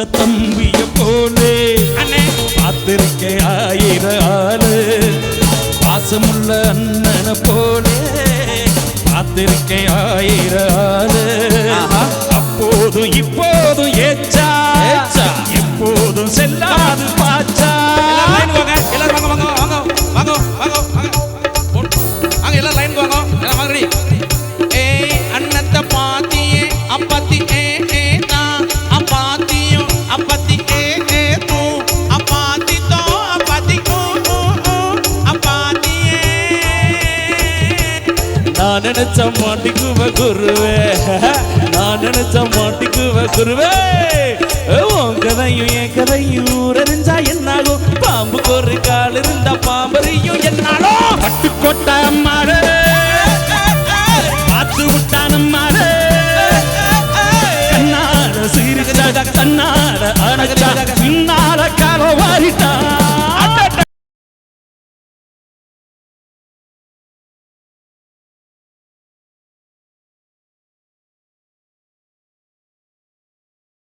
செல்ல தம்பிய போலே பார்த்திருக்கே ஆயிரம் ஆளு பாசமுள்ள அண்ணனை போலே பார்த்திருக்கே ஆயிரம் ஆளு அப்போதும் இப்போதும் ஏச்சா எப்போதும் செல்லாது பாச்சா எல்லாரும் வாங்க வாங்க வாங்க வாங்க வாங்க வாங்க எல்லாரும் லைன் வாங்க எல்லாம் வாங்கடி ஏய் அண்ணத்தை பாத்தியே அப்பத்தி ஏ நான் அப்பாத்தியும் அப்பத்தி ஏ தூ அப்பாத்தி தோ அப்பத்தி அப்பாத்தியே நான் நினைச்ச மாட்டிக்குவ குருவே நான் நினைச்ச மாட்டிக்குவ குருவே உன் கதையும் என் கதையும் ஊரறிஞ்சா என்னாகும் பாம்புக்கு ஒரு கால் இருந்தா பாம்பரையும் என்னாலும் பட்டுக்கோட்டை அம்மாடு பார்த்து விட்டான் அம்மாடு கண்ணாட சிரிச்சாக கண்ணாட அணைச்சாக பின்னால காலவாரி